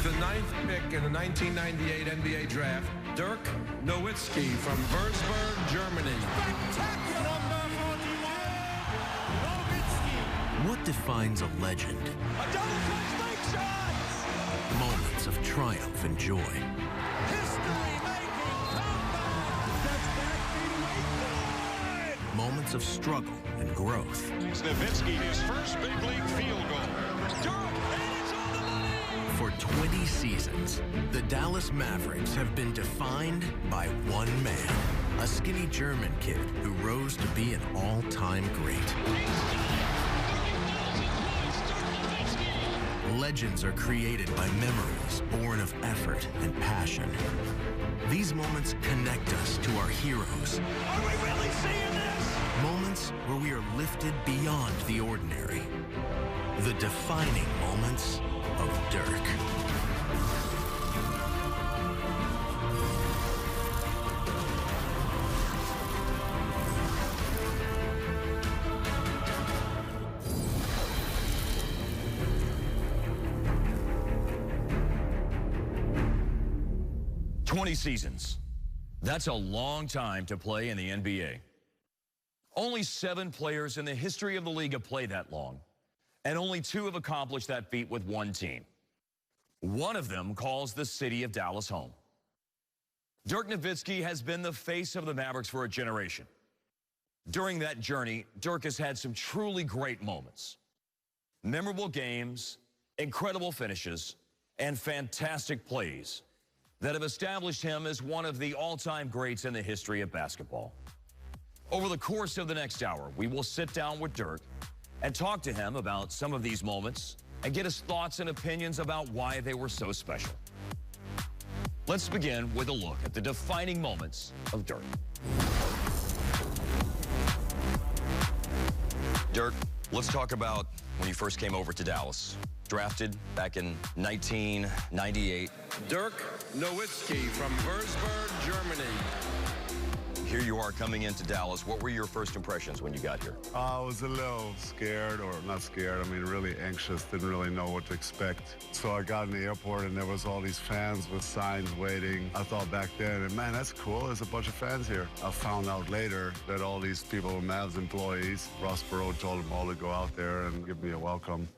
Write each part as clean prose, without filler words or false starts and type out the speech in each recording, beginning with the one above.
With the 9th pick in the 1998 NBA draft, Dirk Nowitzki from Würzburg, Germany. Spectacular! Number 41, Nowitzki. What defines a legend? A double-clutch shot! Moments of triumph and joy. History-making comeback! That's backbeat away. Moments of struggle and growth. Nowitzki, his first big league field goal. Dirk, and it's on the money! For 20 seasons, the Dallas Mavericks have been defined by one man, a skinny German kid who rose to be an all-time great. Legends are created by memories born of effort and passion. These moments connect us to our heroes. Are we really seeing this? Moments where we are lifted beyond the ordinary. The defining moments of Dirk. Seasons. That's a long time to play in the NBA. Only 7 players in the history of the league have played that long, and only 2 have accomplished that feat with one team. One of them calls the city of Dallas home. Dirk Nowitzki has been the face of the Mavericks for a generation. During that journey, Dirk has had some truly great moments. Memorable games, incredible finishes, and fantastic plays that have established him as one of the all-time greats in the history of basketball. Over the course of the next hour, we will sit down with Dirk and talk to him about some of these moments and get his thoughts and opinions about why they were so special. Let's begin with a look at the defining moments of Dirk. Dirk, let's talk about when you first came over to Dallas. Drafted back in 1998. Dirk Nowitzki from Würzburg, Germany. Here you are coming into Dallas. What were your first impressions when you got here? I was a little scared, or not scared, I mean really anxious, didn't really know what to expect. So I got in the airport and there was all these fans with signs waiting. I thought back then, man, that's cool, there's a bunch of fans here. I found out later that all these people were Mavs employees. Ross Perot told them all to go out there and give me a welcome.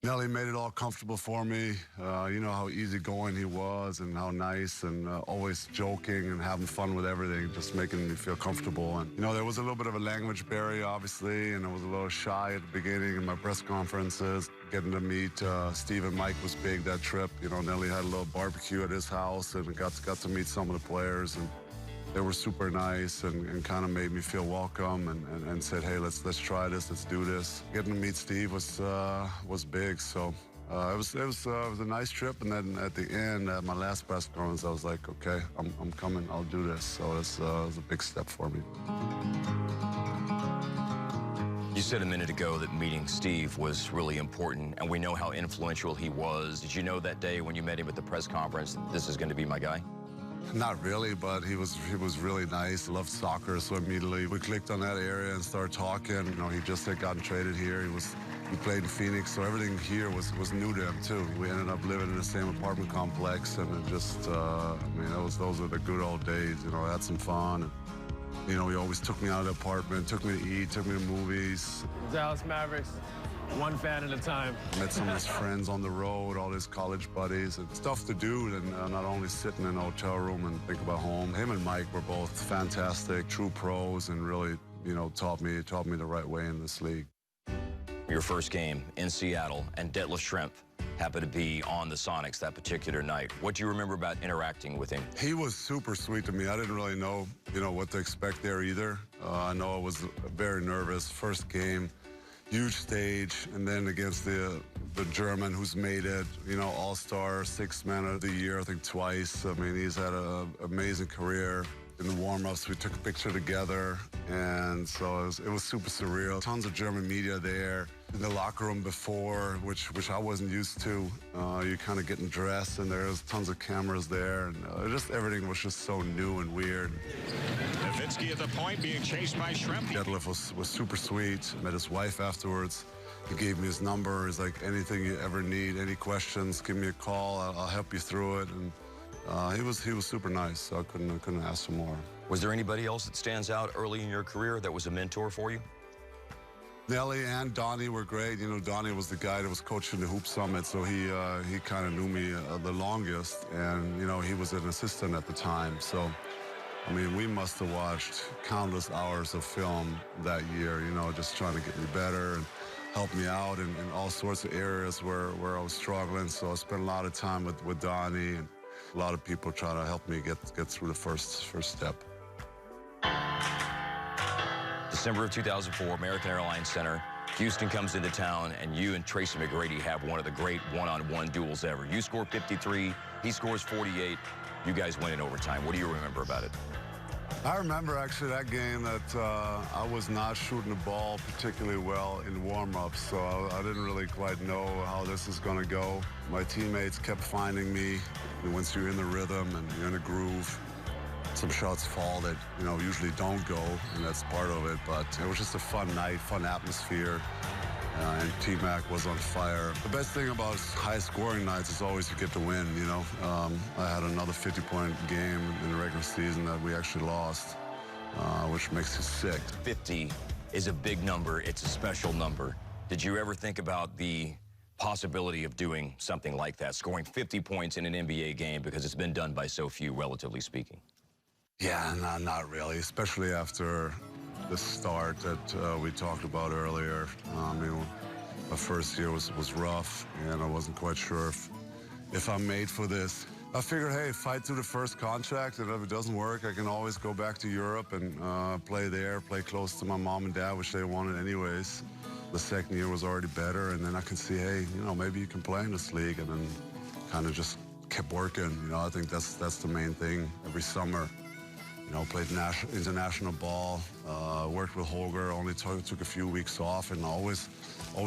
Nelly made it all comfortable for me. You know how easygoing he was and how nice and always joking and having fun with everything, just making me feel comfortable. And, you know, there was a little bit of a language barrier, obviously, and I was a little shy at the beginning in my press conferences. Getting to meet Steve and Mike was big that trip. You know, Nelly had a little barbecue at his house and got to meet some of the players. And they were super nice and kind of made me feel welcome and said, hey, let's try this, let's do this. Getting to meet Steve was big, so it was a nice trip. And then at the end, at my last press conference, I was like, okay, I'm coming, I'll do this. So it was a big step for me. You said a minute ago that meeting Steve was really important, and we know how influential he was. Did you know that day when you met him at the press conference, this is going to be my guy? Not really, but he was really nice. Loved soccer, so immediately we clicked on that area and started talking. You know, he just had gotten traded here. He played in Phoenix, so everything here was new to him too. We ended up living in the same apartment complex, and it just, I mean, those were the good old days. You know, I had some fun. And, you know, he always took me out of the apartment, took me to eat, took me to movies. Dallas Mavericks, one fan at a time. Met some of his friends on the road, all his college buddies, and stuff to do, and not only sitting in a hotel room and think about home. Him and Mike were both fantastic, true pros, and really, you know, taught me the right way in this league. Your first game in Seattle, and Detlef Schrempf happened to be on the Sonics that particular night. What do you remember about interacting with him? He was super sweet to me. I didn't really know, you know, what to expect there either. I know I was very nervous. First game, huge stage, and then against the German who's made it, you know, all-star, 6th man of the year, I think twice. I mean, he's had an amazing career. In the warm-ups, we took a picture together, and so it was super surreal. Tons of German media there. In the locker room before, which I wasn't used to. You're kind of getting dressed, and there's tons of cameras there, and just everything was just so new and weird. Nowitzki at the point, being chased by Schrempf. Detlef was super sweet. Met his wife afterwards. He gave me his number. He's like, anything you ever need, any questions, give me a call. I'll help you through it. And he was super nice, so I couldn't ask for more. Was there anybody else that stands out early in your career that was a mentor for you? Nelly and Donnie were great. You know, Donnie was the guy that was coaching the Hoop Summit, so he kind of knew me the longest. And, you know, he was an assistant at the time. So, I mean, we must have watched countless hours of film that year, you know, just trying to get me better and help me out in all sorts of areas where I was struggling. So I spent a lot of time with Donnie, and a lot of people trying to help me get through the first step. December of 2004, American Airlines Center. Houston comes into town, and you and Tracy McGrady have one of the great one-on-one duels ever. You score 53, he scores 48. You guys win in overtime. What do you remember about it? I remember actually that game that I was not shooting the ball particularly well in warm-ups, so I didn't really quite know how this is going to go. My teammates kept finding me. Once you're in the rhythm and you're in a groove, some shots fall that, you know, usually don't go, and that's part of it. But it was just a fun night, fun atmosphere, and T-Mac was on fire. The best thing about high-scoring nights is always you get to win, you know. I had another 50-point game in the regular season that we actually lost, which makes you sick. 50 is a big number. It's a special number. Did you ever think about the possibility of doing something like that, scoring 50 points in an NBA game, because it's been done by so few, relatively speaking? Yeah, not really, especially after the start that we talked about earlier. I mean, my first year was rough, and I wasn't quite sure if I'm made for this. I figured, hey, fight through the first contract, and if it doesn't work, I can always go back to Europe and play there, play close to my mom and dad, which they wanted anyways. The second year was already better, and then I can see, hey, you know, maybe you can play in this league, and then kind of just kept working. You know, I think that's the main thing. Every summer, you know, played international ball, worked with Holger, only took a few weeks off, and always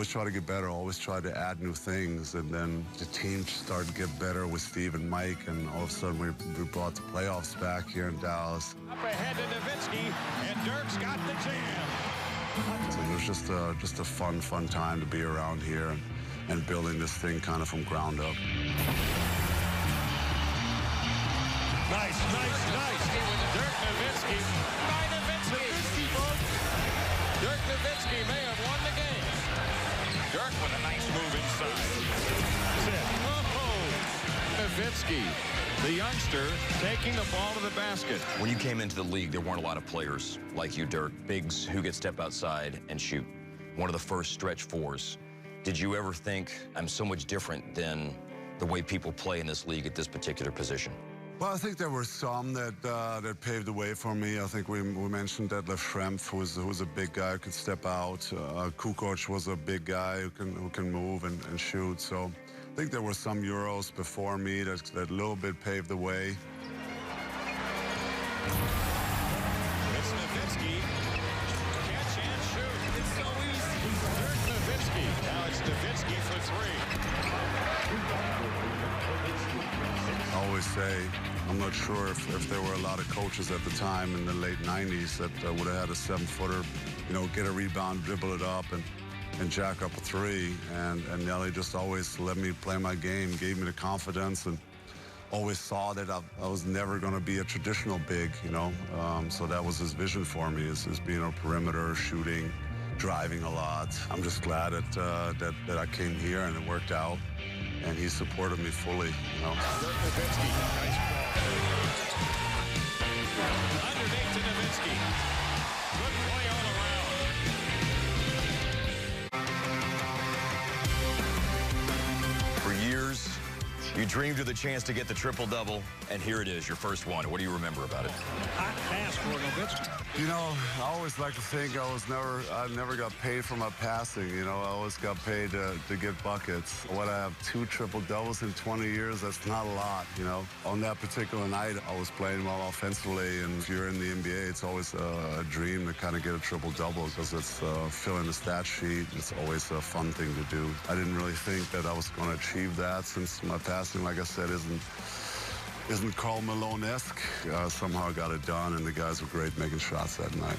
try to get better, always try to add new things. And then the team started to get better with Steve and Mike, and all of a sudden we brought the playoffs back here in Dallas. Up ahead to Nowitzki, and Dirk's got the jam. So it was just a fun time to be around here and building this thing kind of from ground up. Nice. Dirk Nowitzki by Nowitzki. Dirk Nowitzki may have won the game. Dirk with a nice move inside. Whoa! Nowitzki, the youngster, taking the ball to the basket. When you came into the league, there weren't a lot of players like you, Dirk, bigs who could step outside and shoot. One of the first stretch fours. Did you ever think, I'm so much different than the way people play in this league at this particular position? Well, I think there were some that paved the way for me. I think we mentioned Detlef Schrempf, who was a big guy who could step out. Kukoc was a big guy who can move and shoot. So I think there were some Euros before me that a little bit paved the way. It's Nowitzki. Catch and shoot. It's so easy. Dirk Nowitzki. Now it's Nowitzki for three. I always say, I'm not sure if there were a lot of coaches at the time in the late 90s that would have had a 7-footer, you know, get a rebound, dribble it up, and jack up a three. And Nelly just always let me play my game, gave me the confidence, and always saw that I was never going to be a traditional big, you know. So that was his vision for me, is being a perimeter, shooting, driving a lot. I'm just glad that I came here and it worked out. And he supported me fully, you know. Dirk Nowitzki, nice ball. Underneath to Nowitzki. Good play all around. For years, you dreamed of the chance to get the triple-double, and here it is, your first one. What do you remember about it? Hot pass for Nowitzki. You know, I always like to think I never got paid for my passing. You know, I always got paid to get buckets. What, I have 2 triple-doubles in 20 years? That's not a lot, you know. On that particular night, I was playing well offensively, and if you're in the NBA, it's always a dream to kind of get a triple-double because it's filling the stat sheet. It's always a fun thing to do. I didn't really think that I was going to achieve that since my passing, like I said, isn't Karl Malone-esque. Somehow I got it done, and the guys were great making shots that night.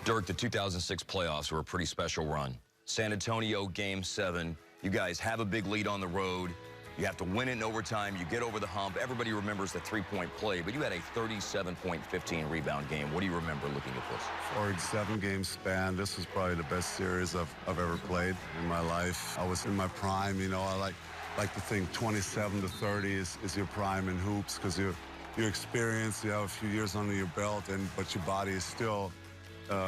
Dirk, the 2006 playoffs were a pretty special run. San Antonio, Game 7. You guys have a big lead on the road. You have to win it in overtime. You get over the hump. Everybody remembers the three-point play, but you had a 37-point-15 rebound game. What do you remember looking at this? For a 7-game span, this was probably the best series I've ever played in my life. I was in my prime. You know, I like to think 27 to 30 is your prime in hoops because you're experienced. You have a few years under your belt, but your body is still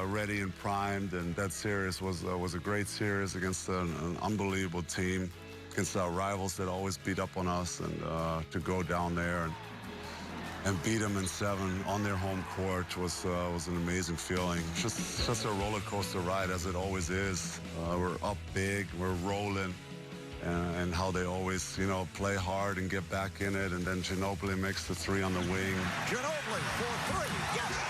ready and primed. And that series was a great series against an unbelievable team, against our rivals that always beat up on us, and to go down there and beat them in 7 on their home court was an amazing feeling. Just a roller coaster ride, as it always is. We're up big, we're rolling, and how they always, you know, play hard and get back in it. And then Ginobili makes the 3 on the wing. Ginobili for 3, yes.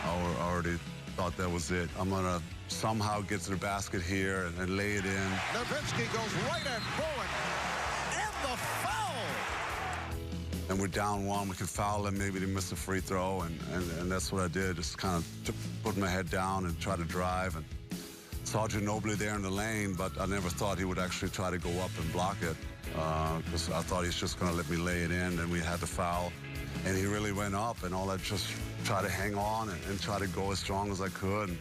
I already thought that was it. I'm going to somehow get to the basket here and lay it in. Nowitzki goes right at Bowen. And the foul! And we're down 1. We can foul them. Maybe they miss a free throw. And that's what I did. Just kind of put my head down and try to drive. And saw Ginobili there in the lane, but I never thought he would actually try to go up and block it. Because I thought he's just going to let me lay it in. And we had the foul. And he really went up, and all I just try to hang on and try to go as strong as I could.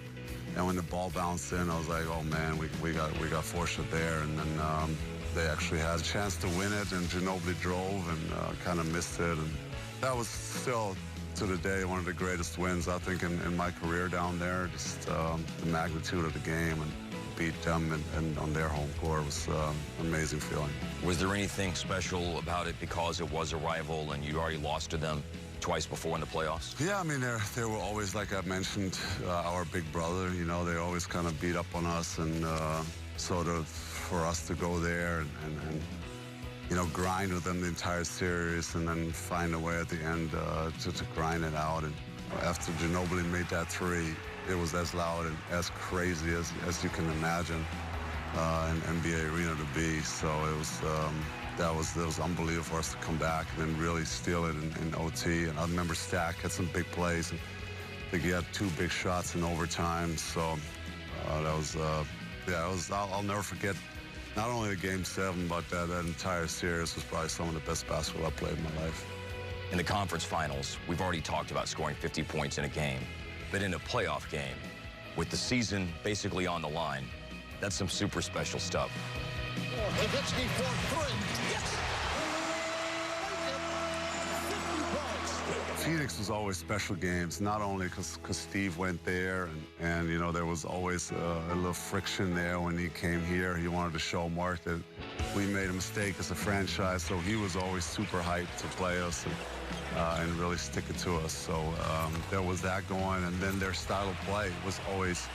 And when the ball bounced in, I was like, oh man, we got fortunate there. And then they actually had a chance to win it, and Ginobili drove and kind of missed it. And that was still, to the day, one of the greatest wins, I think, in my career down there. Just the magnitude of the game, and beat them and on their home court was an amazing feeling. Was there anything special about it because it was a rival and you already lost to them twice before in the playoffs? Yeah, I mean, they were always, like I mentioned, our big brother. You know, they always kind of beat up on us, and sort of for us to go there and you know, grind with them the entire series, and then find a way at the end to grind it out. And after Ginobili made that 3, it was as loud and as crazy as you can imagine an NBA arena to be. So it was that was unbelievable for us to come back and then really steal it in OT. And I remember Stack had some big plays. And I think he had 2 big shots in overtime. So that was yeah, it was. I'll never forget. Not only the Game 7, but that entire series was probably some of the best basketball I played in my life. In the conference finals, we've already talked about scoring 50 points in a game. But in a playoff game, with the season basically on the line, that's some super special stuff. Nowitzki for 3, yes! Phoenix was always special games, not only because Steve went there, and you know, there was always a little friction there when he came here. He wanted to show Mark that we made a mistake as a franchise, so he was always super hyped to play us and really stick it to us. So there was that going, and then their style of play was always,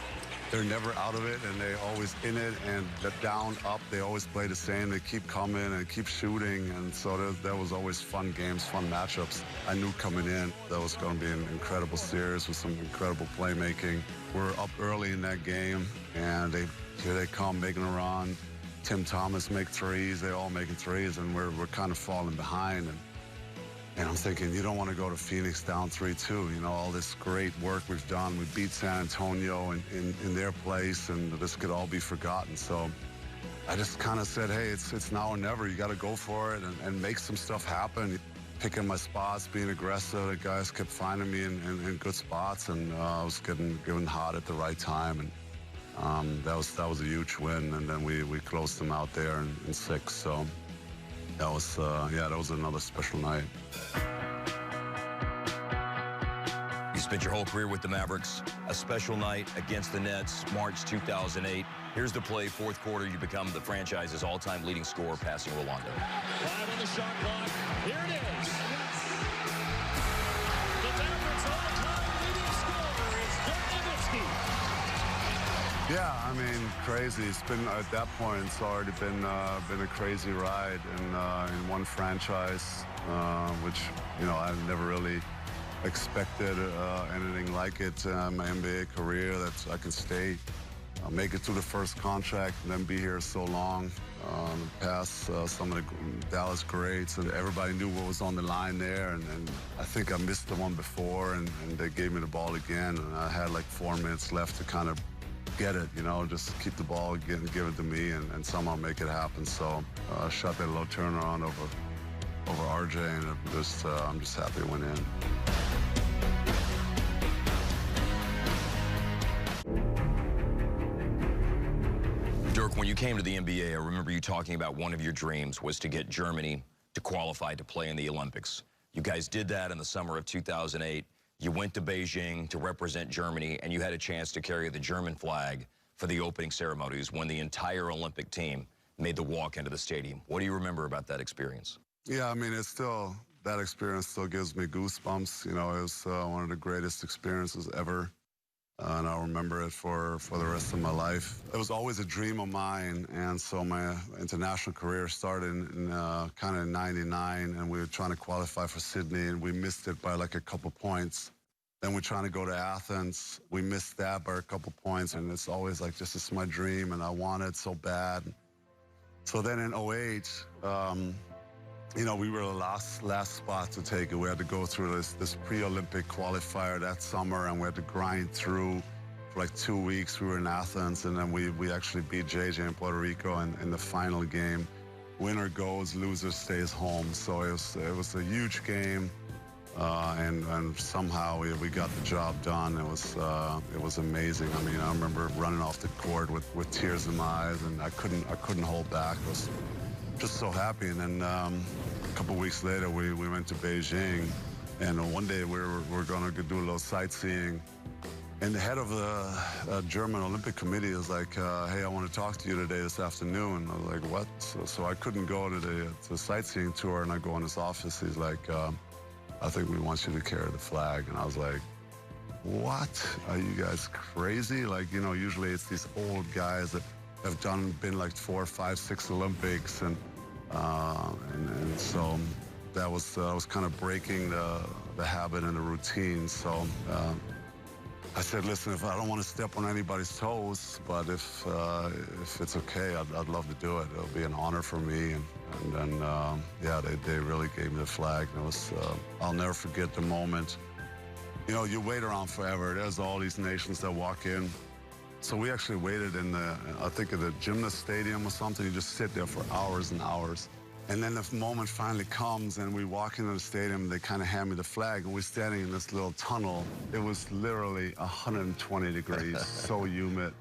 they're never out of it, and they're always in it, and the down, up, they always play the same. They keep coming and keep shooting, and so that was always fun games, fun matchups. I knew coming in that was going to be an incredible series with some incredible playmaking. We're up early in that game, and here they come making a run. Tim Thomas make 3s, they're all making 3s, and we're kind of falling behind. And I'm thinking, you don't want to go to Phoenix down 3-2. You know, all this great work we've done. We beat San Antonio in their place, and this could all be forgotten. So I just kind of said, hey, it's now or never. You got to go for it and make some stuff happen. Picking my spots, being aggressive. The guys kept finding me in good spots, and I was getting hot at the right time. And that was a huge win. And then we closed them out there in 6. So that was, yeah, that was another special night. You spent your whole career with the Mavericks. A special night against the Nets, March 2008. Here's the play, 4th quarter. You become the franchise's all-time leading scorer, passing Rolando. 5 on the shot clock. Here it is. The Mavericks' all-time leading scorer is Dirk Nowitzki. Yeah, I mean, crazy. It's been, at that point, it's already been a crazy ride in one franchise, which, you know, I've never really expected anything like it in my NBA career, that I can stay make it through the first contract and then be here so long, past some of the Dallas greats, and everybody knew what was on the line there. And I think I missed the one before, and they gave me the ball again, and I had like 4 minutes left to kind of get it, you know, just keep the ball, give it to me, and somehow make it happen. So I shot that low turnaround over RJ, and I'm just happy it went in. Dirk, when you came to the NBA, I remember you talking about one of your dreams was to get Germany to qualify to play in the Olympics. You guys did that in the summer of 2008. You went to Beijing to represent Germany, and you had a chance to carry the German flag for the opening ceremonies when the entire Olympic team made the walk into the stadium. What do you remember about that experience? Yeah, I mean, that experience still gives me goosebumps. You know, it was one of the greatest experiences ever. And I'll remember it for the rest of my life. It was always a dream of mine, and so my international career started in kind of 99, and we were trying to qualify for Sydney, and we missed it by like a couple points. Then we're trying to go to Athens. We missed that by a couple points, and it's always like, this is my dream, and I want it so bad. So then in 08, you know, we were the last spot to take it. We had to go through this pre-Olympic qualifier that summer, and we had to grind through for like 2 weeks. We were in Athens, and then we actually beat JJ in Puerto Rico in the final game. Winner goes, loser stays home. So it was a huge game, and somehow we got the job done. It was amazing. I mean, I remember running off the court with tears in my eyes, and I couldn't hold back. I was just so happy. And then a couple weeks later, we went to Beijing, and one day we were going to do a little sightseeing. And the head of the German Olympic Committee is like, hey, I want to talk to you today, this afternoon. I was like, what? So I couldn't go to the sightseeing tour, and I go in his office. He's like, I think we want you to carry the flag. And I was like, what? Are you guys crazy? Like, you know, usually it's these old guys that have been like 4, 5, 6 Olympics, and so that was kind of breaking the habit and the routine. So I said, listen, if I don't want to step on anybody's toes, but if it's okay, I'd love to do it. It'll be an honor for me. And then yeah, they really gave me the flag. And it was I'll never forget the moment. You know, you wait around forever. There's all these nations that walk in. So we actually waited in I think in the gymnast stadium or something. You just sit there for hours and hours. And then the moment finally comes, and we walk into the stadium, they kind of hand me the flag, and we're standing in this little tunnel. It was literally 120 degrees, so humid.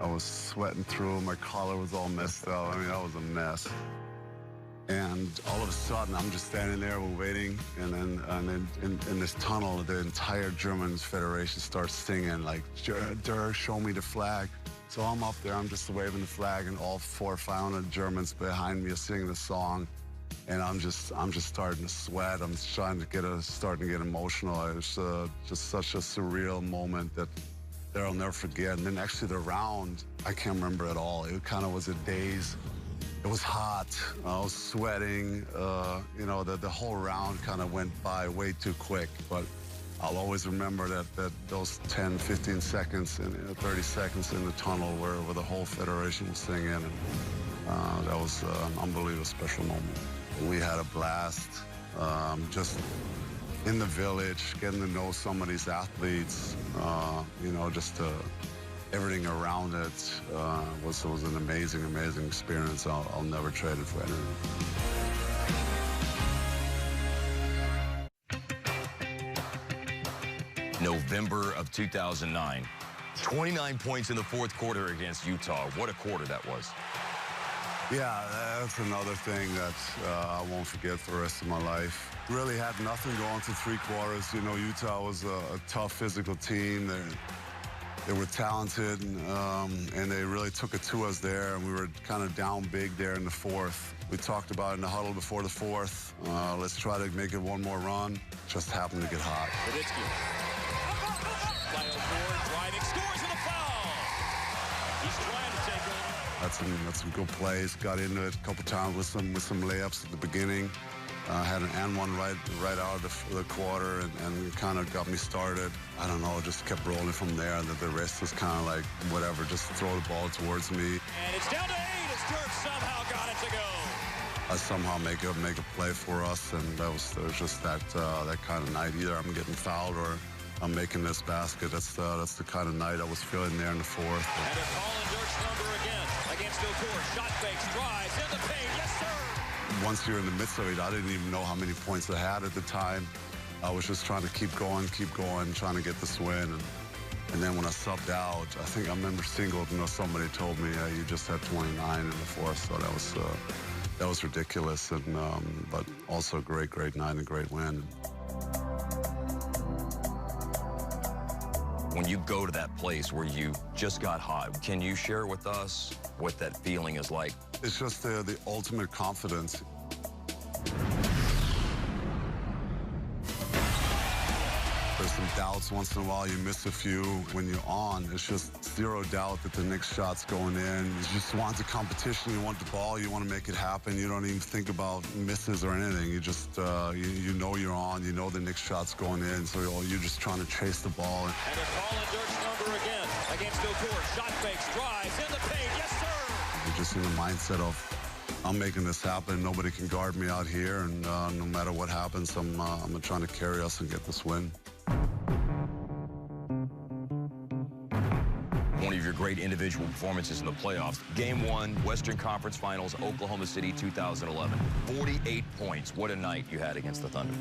I was sweating through, my collar was all messed up. I mean, that was a mess. And all of a sudden, I'm just standing there, we're waiting, and then in this tunnel, the entire German Federation starts singing, like, Dirk, show me the flag. So I'm up there, I'm just waving the flag, and all 400 or 500 Germans behind me are singing the song, and I'm just starting to sweat. I'm starting to get emotional. It's just such a surreal moment that I'll never forget. And then actually the round, I can't remember at all. It kind of was a daze. It was hot. I was sweating. You know, the whole round kind of went by way too quick, but I'll always remember that those 10, 15 seconds and 30 seconds in the tunnel where the whole federation was singing, and that was an unbelievable special moment. We had a blast, just in the village, getting to know some of these athletes, you know, just everything around it was an amazing, amazing experience. I'll never trade it for anything. November of 2009. 29 points in the fourth quarter against Utah. What a quarter that was. Yeah, that's another thing that I won't forget for the rest of my life. Really had nothing going to 3 quarters. You know, Utah was a tough physical team. They were talented, and they really took it to us there, and we were kind of down big there in the fourth. We talked about in the huddle before the fourth, let's try to make it one more run. Just happened to get hot. Nowitzki. Driving, scores with a foul. He's trying to take over. That's some good plays. Got into it a couple times with some layups at the beginning. Had an and one right out of the quarter and kind of got me started. I don't know, just kept rolling from there. And the rest was kind of like, whatever, just throw the ball towards me. And it's down to 8 as Dirk somehow got it to go. I somehow make a play for us, and there was just that kind of night. Either I'm getting fouled or I'm making this basket. That's the kind of night I was feeling there in the fourth. And they're calling Dirk's number again against O'Toole. Shot fakes, drives in the paint. Yes, sir. Once you're in the midst of it, I didn't even know how many points I had at the time. I was just trying to keep going, trying to get this win. And then when I subbed out, I think I remember somebody told me, you just had 29 in the fourth, so that was ridiculous, but also a great night and a great win. When you go to that place where you just got hot, can you share with us what that feeling is like? It's just the ultimate confidence. There's some doubts once in a while. You miss a few. When you're on, it's just zero doubt that the next shot's going in. You just want the competition. You want the ball. You want to make it happen. You don't even think about misses or anything. You just, you know you're on. You know the next shot's going in. So you're just trying to chase the ball. And they're calling Dirk's number again against O'Toole. Shot fakes, drives in the paint. Yes, sir. You're just in the mindset of, I'm making this happen. Nobody can guard me out here. And no matter what happens, I'm trying to carry us and get this win. One of your great individual performances in the playoffs. Game 1, Western Conference Finals, Oklahoma City 2011. 48 points. What a night you had against the Thunder.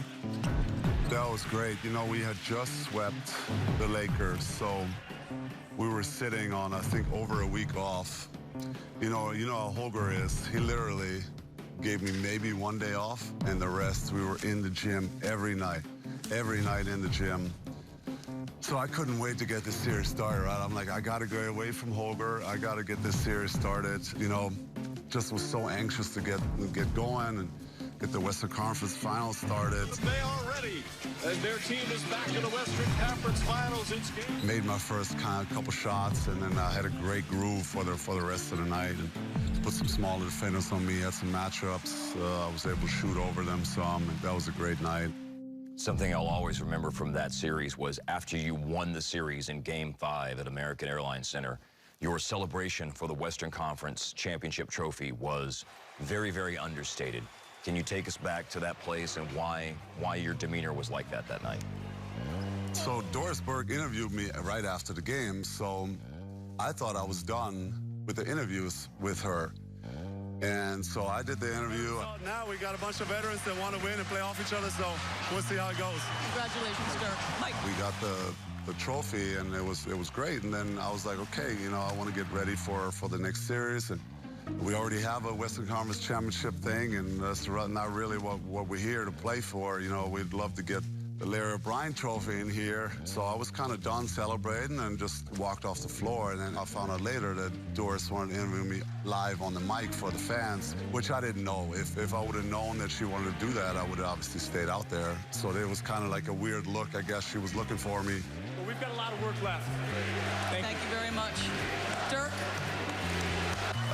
That was great. You know, we had just swept the Lakers, so we were sitting on, I think, over a week off. You know how Holger is. He literally gave me maybe one day off, and the rest we were in the gym every night in the gym. So I couldn't wait to get this series started, right? I'm like, I got to go away from Holger. I got to get this series started. You know, just was so anxious to get going and get the Western Conference Finals started. They are ready, and their team is back in the Western Conference Finals. It's game. Made my first couple shots, and then I had a great groove for the rest of the night. And put some smaller defenders on me, had some matchups. I was able to shoot over them some, and that was a great night. Something I'll always remember from that series was after you won the series in Game 5 at American Airlines Center, your celebration for the Western Conference Championship trophy was very, very understated. Can you take us back to that place and why your demeanor was like that night? So Doris Burke interviewed me right after the game, so I thought I was done with the interviews with her. And so I did the interview. Now we got a bunch of veterans that want to win and play off each other, so we'll see how it goes. Congratulations, Dirk. Mike. We got the trophy, and it was great. And then I was like, okay, you know, I want to get ready for the next series. And we already have a Western Conference Championship thing, and that's not really what we're here to play for. You know, we'd love to get the Larry O'Brien trophy in here. So I was kind of done celebrating and just walked off the floor. And then I found out later that Doris wanted to interview me live on the mic for the fans, which I didn't know. If I would have known that she wanted to do that, I would have obviously stayed out there. So it was kind of like a weird look. I guess she was looking for me. Well, we've got a lot of work left. Thank you very much. Dirk?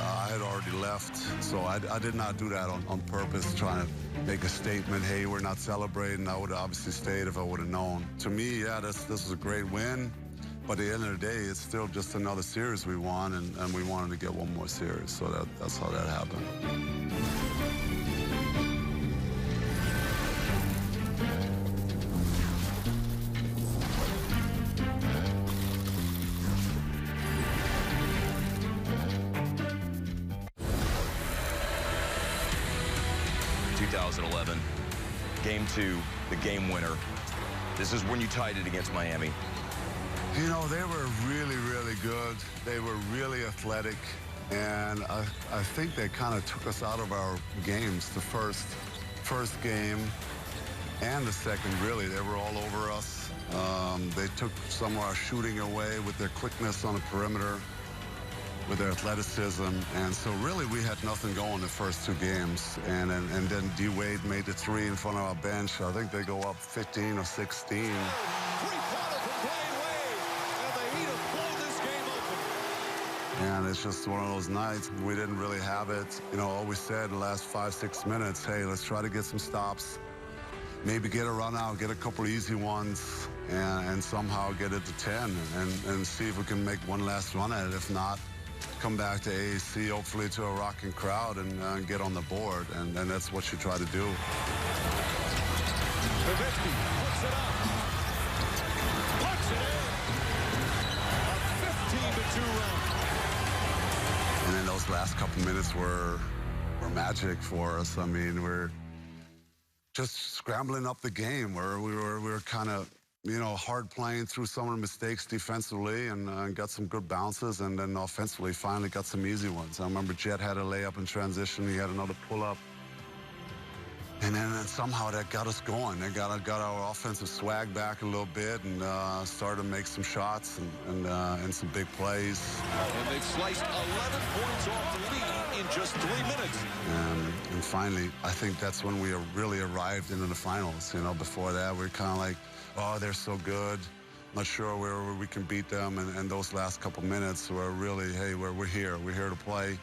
I had already left, so I did not do that on purpose, trying to make a statement, hey, we're not celebrating. I would have obviously stayed if I would have known. To me, yeah, this was a great win, but at the end of the day, it's still just another series we won, and we wanted to get one more series, so that's how that happened. 2011, Game 2, the game winner. This is when you tied it against Miami. You know, they were really, really good. They were really athletic, and I think they kind of took us out of our games. The first game and the second, really, they were all over us. They took some of our shooting away with their quickness on the perimeter, with their athleticism, and so really we had nothing going the first two games, and then D. Wade made the three in front of our bench. I think they go up 15 or 16. Three-pointer from Dwayne Wade, and the Heat have blown this game open. And it's just one of those nights. We didn't really have it. You know, all we said the last 5-6 minutes, hey, let's try to get some stops. Maybe get a run out, get a couple easy ones, and somehow get it to 10 and see if we can make one last run at it. If not, come back to AAC, hopefully to a rocking crowd and get on the board. And that's what you try to do. Nowitzki puts it up. Puts it in. A 15-2 run. And then those last couple minutes were magic for us. I mean, we're just scrambling up the game where we were kind of, you know, hard playing through some of the mistakes defensively and got some good bounces, and then offensively finally got some easy ones. I remember Jet had a layup in transition. He had another pull-up. And then somehow that got us going. That got our offensive swag back a little bit and started to make some shots and some big plays. And they've sliced 11 points off the lead in just 3 minutes. And finally, I think that's when we really arrived into the finals. You know, before that, we were kind of like, oh, they're so good. Not sure where we can beat them. And those last couple minutes were really, hey, we're here. We're here to play.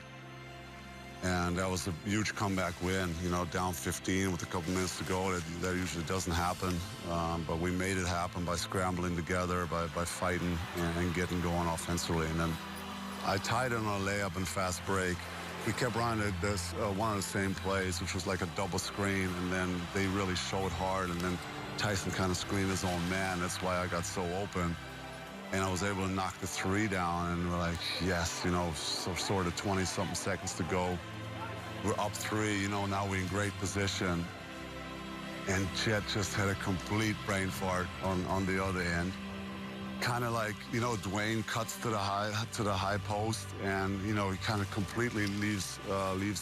And that was a huge comeback win, you know, down 15 with a couple minutes to go. That usually doesn't happen. But we made it happen by scrambling together, by fighting and getting going offensively. And then I tied in on a layup and fast break. We kept running this one of the same plays, which was like a double screen, and then they really showed hard. And then Tyson kind of screened his own man. That's why I got so open. And I was able to knock the three down, and we're like, yes, you know, so sort of 20-something seconds to go. We're up 3, you know, now we're in great position. And Jet just had a complete brain fart on the other end. Kind of like, you know, Dwayne cuts to the high post, and, you know, he kind of completely leaves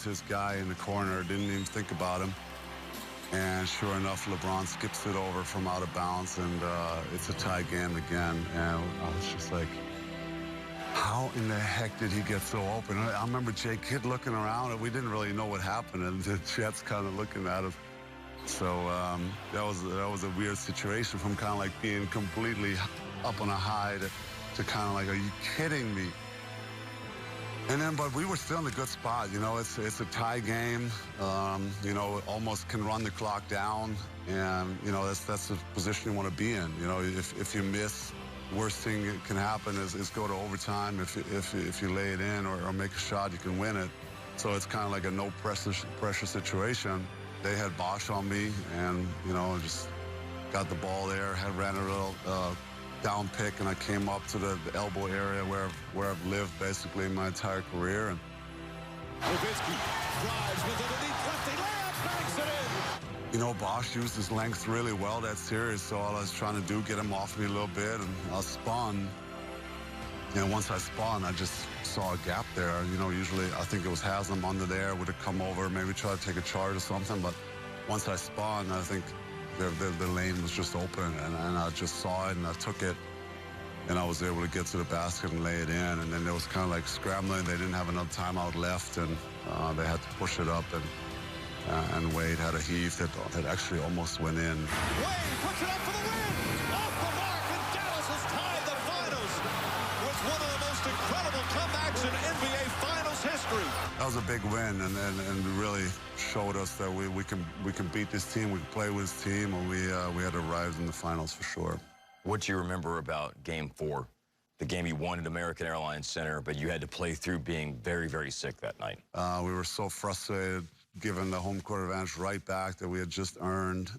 his guy in the corner, didn't even think about him. And sure enough, LeBron skips it over from out of bounds, and it's a tie game again. And I was just like, how in the heck did he get so open? I remember Jay Kidd looking around, and we didn't really know what happened, and the Jets kind of looking at us. So that was a weird situation from kind of like being completely up on a high to kind of like, are you kidding me? And then, but we were still in a good spot. You know, it's a tie game. You know, almost can run the clock down, and you know that's the position you want to be in. You know, if you miss, worst thing that can happen is go to overtime. If you lay it in or make a shot, you can win it. So it's kind of like a no pressure situation. They had Bosch on me, and you know, just got the ball there. Ran a little down pick, and I came up to the elbow area where I've lived basically my entire career. And Nowitzki drives with it, underneath lefty layup, banks it in. You know, Bosch used his length really well that series, so all I was trying to do, get him off me a little bit, and I spun. And once I spun, I just saw a gap there. You know, usually I think it was Haslam under there, would have come over, maybe try to take a charge or something, but once I spun, I think the lane was just open, and I just saw it, and I took it, and I was able to get to the basket and lay it in. And then it was kind of like scrambling. They didn't have enough timeout left, and they had to push it up, and Wade had a heave that actually almost went in. Wade puts it up for the win! Off the mark, and Dallas has tied the finals with one of the most incredible comebacks in NBA Finals history. That was a big win, and really showed us that we can beat this team, we can play with this team, and we had arrived in the finals for sure. What do you remember about Game 4? The game you won at American Airlines Center, but you had to play through being very, very sick that night. We were so frustrated, given the home court advantage right back that we had just earned.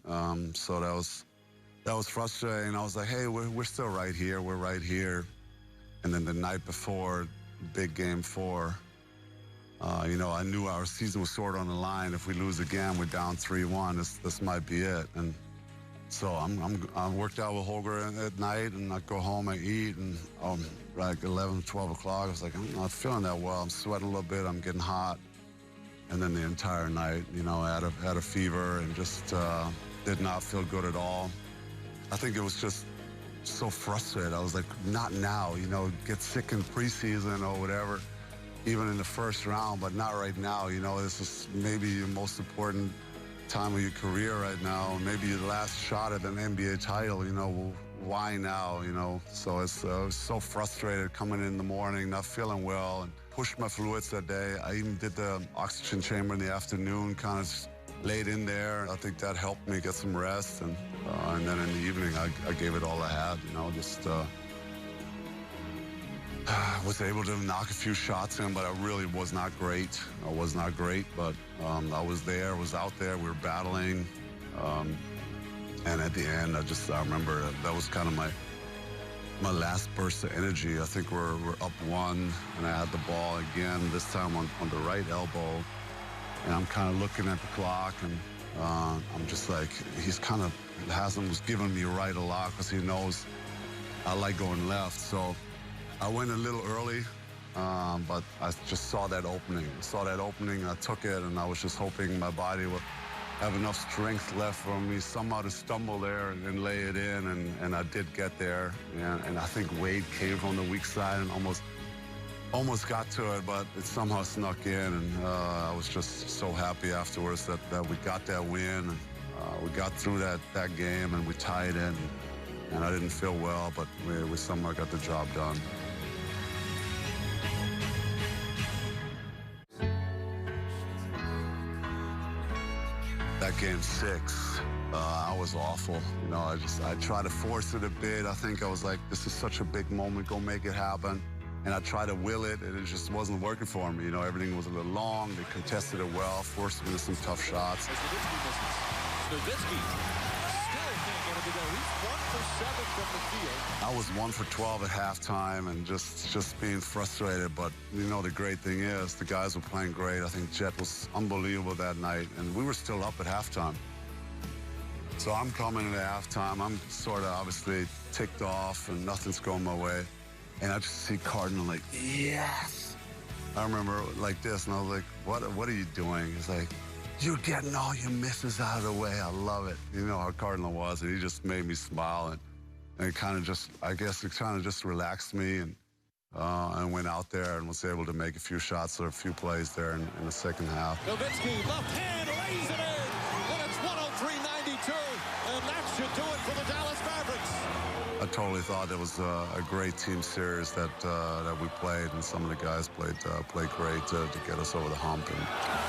So that was frustrating. I was like, hey, we're still right here. We're right here. And then the night before, big Game 4, you know, I knew our season was sort of on the line. If we lose again, we're down 3-1. This might be it. And so I worked out with Holger at night, and I go home, I eat, and like 11, 12 o'clock, I was like, I'm not feeling that well. I'm sweating a little bit. I'm getting hot. And then the entire night, you know, I had a fever and just did not feel good at all. I think it was just so frustrated. I was like, not now, you know, get sick in preseason or whatever, even in the first round, but not right now. You know, this is maybe your most important time of your career right now, maybe your last shot at an NBA title. You know, why now, you know? So it's so frustrated coming in the morning, not feeling well, and pushed my fluids that day. I even did the oxygen chamber in the afternoon, kind of laid in there. I think that helped me get some rest, and then in the evening, I gave it all I had, you know, just was able to knock a few shots in, but I really was not great. I was not great, but I was there, was out there, we were battling. And at the end, I remember that was kind of my last burst of energy. I think we're up 1, and I had the ball again, this time on the right elbow. And I'm kind of looking at the clock, and I'm just like, he's kind of was giving me right a lot because he knows I like going left. So I went a little early, but I just saw that opening. I took it, and I was just hoping my body would have enough strength left for me somehow to stumble there and lay it in, and I did get there. And I think Wade came from the weak side and almost got to it, but it somehow snuck in, and I was just so happy afterwards that we got that win. We got through that game, and we tied in, and I didn't feel well, but we somehow got the job done. That game 6, I was awful. You know, I tried to force it a bit. I think I was like, this is such a big moment, go make it happen. And I tried to will it, and it just wasn't working for me. You know, everything was a little long. They contested it well, forced me to some tough shots. Nowitzki still can't get it to go. He's 1 for 7 from the field. I was 1 for 12 at halftime, and just being frustrated. But, you know, the great thing is the guys were playing great. I think Jet was unbelievable that night, and we were still up at halftime. So I'm coming into halftime. I'm sort of obviously ticked off, and nothing's going my way. And I just see Cardinal like, yes. I remember like this, and I was like, what are you doing? It's like, you're getting all your misses out of the way. I love it. You know how Cardinal was, and he just made me smile, and it kind of just, I guess it kind of just relaxed me, and went out there and was able to make a few shots or a few plays there in the second half. Nowitzki, left hand, lays it in, and it's 103-92, and that should do it for the Dallas Mavericks. I totally thought it was a great team series that we played, and some of the guys played great to get us over the hump. And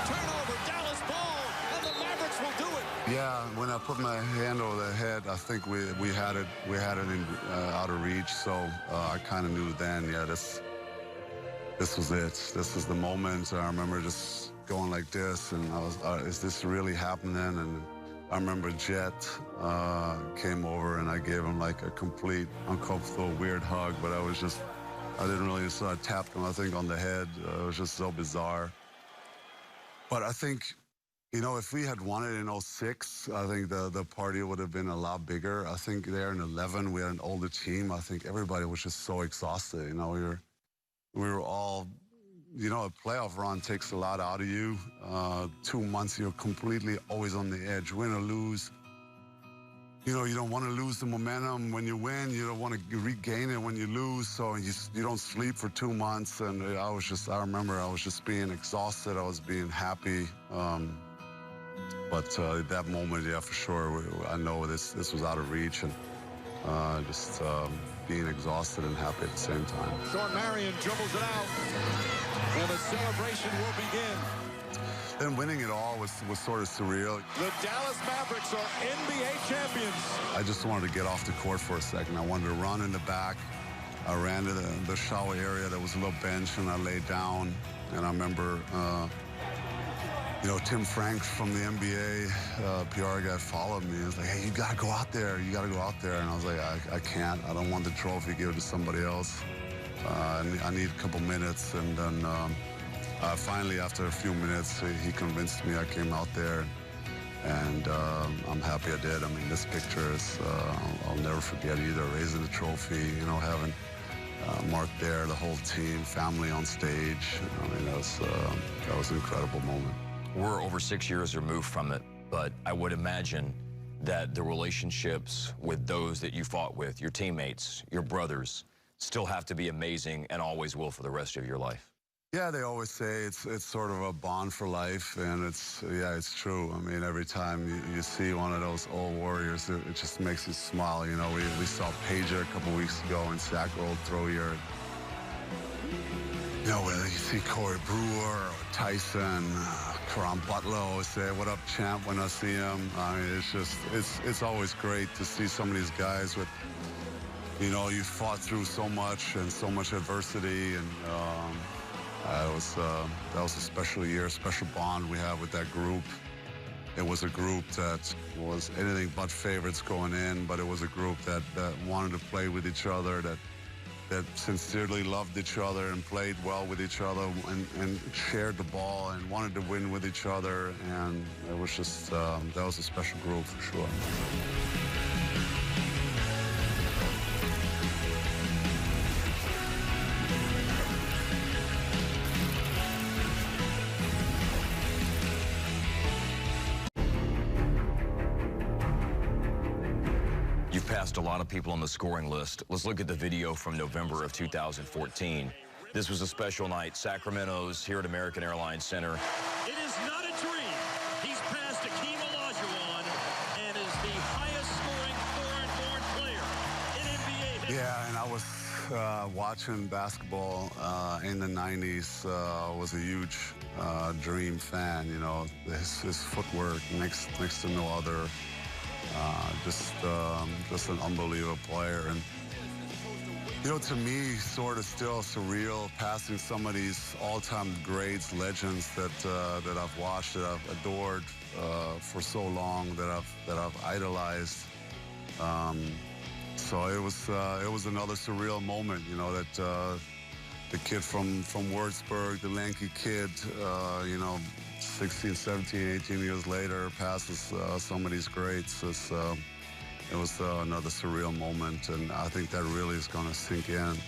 turnover, Dallas ball, and the Mavericks will do it. Yeah, when I put my hand over the head, I think we had it in, out of reach. So I kind of knew then, yeah, this was it. This is the moment. I remember just going like this, and I was, is this really happening? And I remember Jet came over, and I gave him like a complete uncomfortable, weird hug, but I didn't really, so I tapped him, I think, on the head. It was just so bizarre. But I think, you know, if we had won it in 06, I think the party would have been a lot bigger. I think there in 11, we had an older team. I think everybody was just so exhausted. You know, we were all, you know, a playoff run takes a lot out of you. 2 months, you're completely always on the edge, win or lose. You know, you don't want to lose the momentum when you win. You don't want to regain it when you lose. So you don't sleep for 2 months. And I remember I was just being exhausted. I was being happy. But at that moment, yeah, for sure, I know this was out of reach, and just being exhausted and happy at the same time. Sean Marion dribbles it out, and the celebration will begin. And winning it all was sort of surreal. The Dallas Mavericks are NBA champions. I just wanted to get off the court for a second. I wanted to run in the back. I ran to the shower area. There was a little bench, and I laid down. And I remember, you know, Tim Franks from the NBA, PR guy, followed me. He was like, hey, you got to go out there. You got to go out there. And I was like, I can't. I don't want the trophy. Give it to somebody else. I need a couple minutes. And then finally, after a few minutes, he convinced me. I came out there, and I'm happy I did. I mean, this picture is, I'll never forget either. Raising the trophy, you know, having Mark there, the whole team, family on stage. I mean, that was an incredible moment. We're over 6 years removed from it, but I would imagine that the relationships with those that you fought with, your teammates, your brothers, still have to be amazing and always will for the rest of your life. Yeah, they always say it's sort of a bond for life, and it's true. I mean, every time you see one of those old warriors, it just makes you smile. You know, we saw Pager a couple weeks ago in Sack Roll Throw Year. You know, whether you see Corey Brewer or Tyson, Karam Butler always say, "What up, champ?" when I see him. I mean, it's always great to see some of these guys with, you know, you fought through so much and so much adversity, and that was a special year, special bond we have with that group. It was a group that was anything but favorites going in, but it was a group that wanted to play with each other, that sincerely loved each other and played well with each other and shared the ball and wanted to win with each other. And it was just, that was a special group for sure. Passed a lot of people on the scoring list. Let's look at the video from November of 2014. This was a special night. Sacramento's here at American Airlines Center. It is not a dream. He's passed Akeem Olajuwon and is the highest scoring foreign-born player in NBA history. Yeah, and I was watching basketball in the 90s. Was a huge Dream fan. You know, his footwork next to no other. Just an unbelievable player. And, you know, to me, sort of still surreal passing some of these all-time greats, legends that I've watched, that I've adored for so long, that I've idolized. So it was another surreal moment, you know, that the kid from Würzburg, the lanky kid, you know, 16, 17, 18 years later, passes some of these greats. It was another surreal moment, and I think that really is going to sink in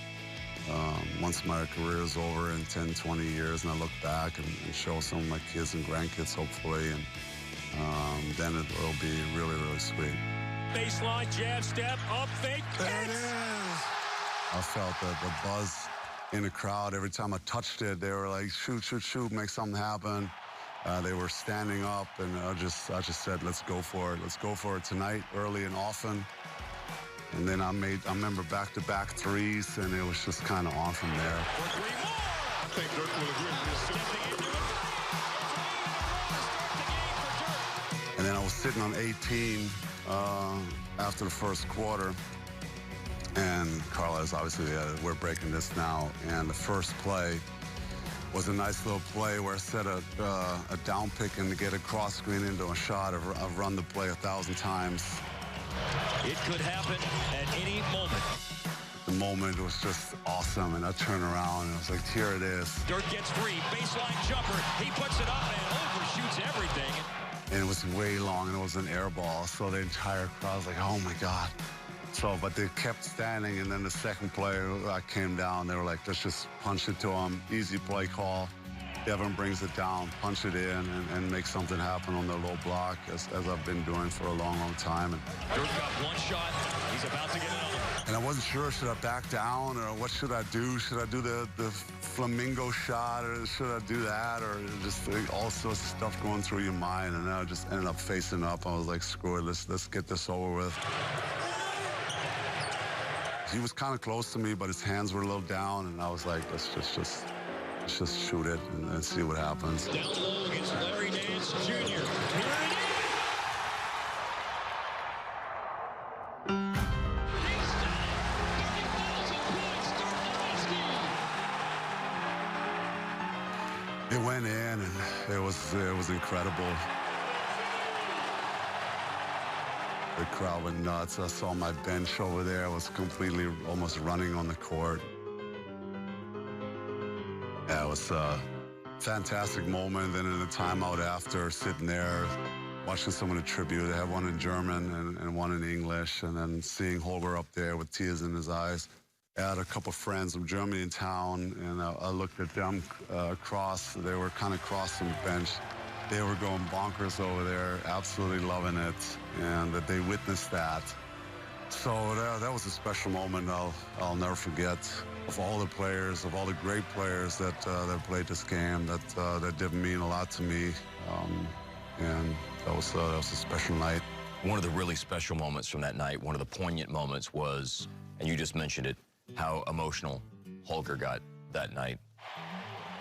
once my career is over in 10, 20 years, and I look back and show some of my kids and grandkids, hopefully, and then it'll be really, really sweet. Baseline, jab, step, up, fake, There it is! I felt the buzz in the crowd. Every time I touched it, they were like, shoot, shoot, shoot, make something happen. They were standing up, and I just said, let's go for it. Let's go for it tonight, early and often. And then I remember back-to-back threes, and it was just kind of on from there. I think Dirk will agree with this. And then I was sitting on 18 after the first quarter, and Carlos, obviously, we're breaking this now, and the first play was a nice little play where I set a down pick and to get a cross screen into a shot. I've run the play 1,000 times. It could happen at any moment. The moment was just awesome, and I turned around and I was like, here it is. Dirk gets three, baseline jumper. He puts it up and overshoots everything. And it was way long, and it was an air ball, so the entire crowd was like, oh my God. So, but they kept standing, and then the second play, I came down. They were like, let's just punch it to him. Easy play call. Devin brings it down, punch it in, and make something happen on the low block, as I've been doing for a long, long time. And Dirk got one shot. He's about to get another. And I wasn't sure, should I back down, or what should I do? Should I do the flamingo shot, or should I do that, or just all sorts of stuff going through your mind? And then I just ended up facing up. I was like, screw it, let's get this over with. He was kind of close to me, but his hands were a little down, and I was like, let's just shoot it and see what happens. Down low against Larry Nance Jr. Here it is. It went in, and it was incredible. The crowd went nuts. I saw my bench over there. I was completely almost running on the court. Yeah, it was a fantastic moment. Then in the timeout after, sitting there, watching some of the tribute. They had one in German and one in English. And then seeing Holger up there with tears in his eyes. I had a couple friends from Germany in town, and I looked at them across. They were kind of crossing the bench. They were going bonkers over there, absolutely loving it, and that they witnessed that. So that was a special moment I'll never forget. Of all the players, of all the great players that played this game, that did mean a lot to me, and that was a special night. One of the really special moments from that night, one of the poignant moments was, and you just mentioned it, how emotional Holger got that night.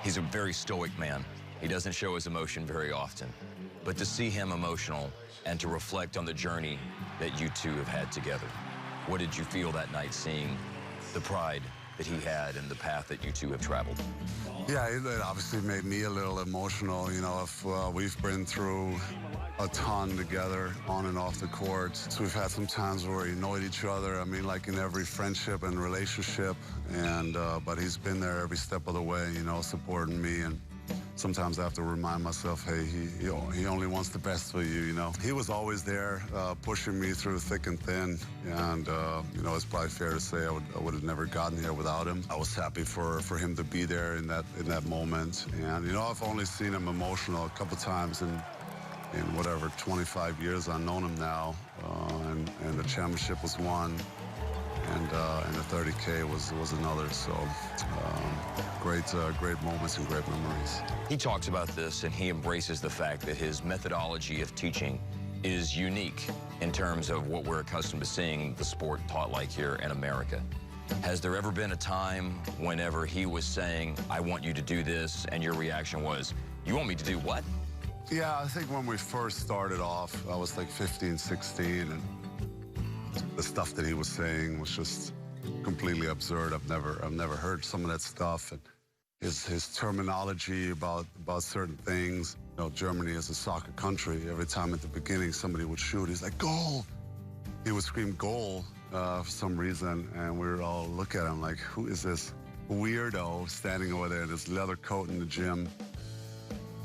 He's a very stoic man. He doesn't show his emotion very often. But to see him emotional and to reflect on the journey that you two have had together, what did you feel that night seeing the pride that he had and the path that you two have traveled? Yeah, it obviously made me a little emotional. You know, if we've been through a ton together on and off the court. So we've had some times where we annoyed each other. I mean, like in every friendship and relationship. And but he's been there every step of the way, you know, supporting me. And sometimes I have to remind myself, hey, he only wants the best for you, you know. He was always there, pushing me through thick and thin. And, you know, it's probably fair to say I would have never gotten here without him. I was happy for him to be there in that moment. And, you know, I've only seen him emotional a couple times in whatever 25 years I've known him now. And the championship was one. And the 30K was another. So great moments and great memories. He talks about this, and he embraces the fact that his methodology of teaching is unique in terms of what we're accustomed to seeing the sport taught like here in America. Has there ever been a time whenever he was saying, I want you to do this, and your reaction was, you want me to do what? Yeah, I think when we first started off, I was like 15, 16, and the stuff that he was saying was just completely absurd. I've never heard some of that stuff. And his terminology about certain things. You know, Germany is a soccer country. Every time at the beginning somebody would shoot, he's like, goal! He would scream goal for some reason, and we would all look at him like, who is this weirdo standing over there in his leather coat in the gym?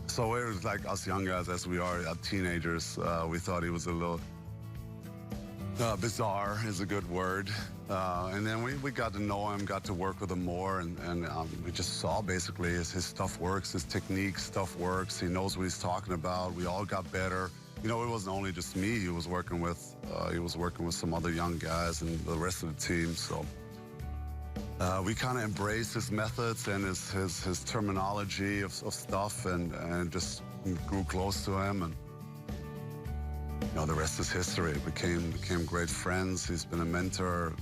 So it was like us young guys, as we are teenagers, we thought he was a little bizarre is a good word. And then we got to know him, got to work with him more, and we just saw basically his stuff works, his technique stuff works. He knows what he's talking about. We all got better. You know, it wasn't only just me he was working with. He was working with some other young guys and the rest of the team. So we kind of embraced his methods and his terminology of stuff, and just grew close to him. And you know, the rest is history. Became great friends. He's been a mentor.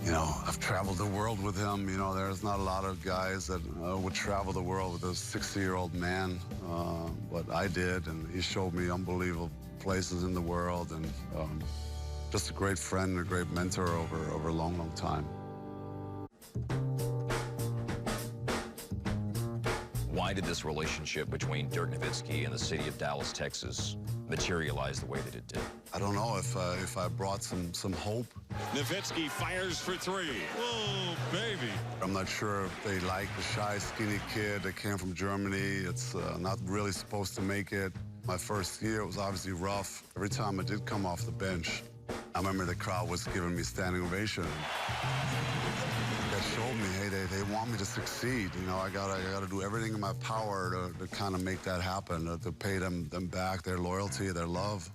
You know, I've traveled the world with him. You know, there's not a lot of guys that would travel the world with a 60-year-old man, but I did, and he showed me unbelievable places in the world, and just a great friend and a great mentor over a long, long time. Why did this relationship between Dirk Nowitzki and the city of Dallas, Texas, materialize the way that it did? I don't know if I brought some hope. Nowitzki fires for three. Oh, baby. I'm not sure if they like the shy, skinny kid that came from Germany. It's not really supposed to make it. My first year, it was obviously rough. Every time I did come off the bench, I remember the crowd was giving me standing ovation. That showed me, hey, they want me to succeed. You know, I gotta do everything in my power to kind of make that happen, to pay them back, their loyalty, their love.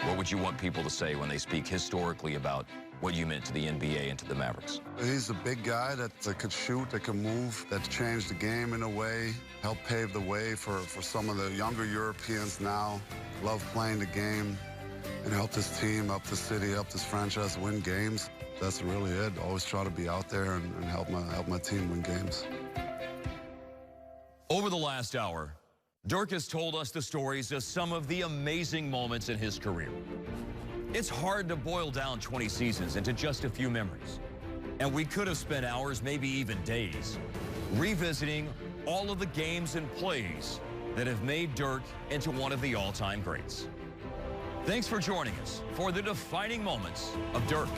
What would you want people to say when they speak historically about what you meant to the NBA and to the Mavericks? He's a big guy that could shoot, that can move, that changed the game in a way, helped pave the way for some of the younger Europeans now, love playing the game, and helped his team, helped the city, helped his franchise win games. That's really it. Always try to be out there and help my team win games. Over the last hour, Dirk has told us the stories of some of the amazing moments in his career. It's hard to boil down 20 seasons into just a few memories. And we could have spent hours, maybe even days, revisiting all of the games and plays that have made Dirk into one of the all-time greats. Thanks for joining us for the defining moments of Dirk.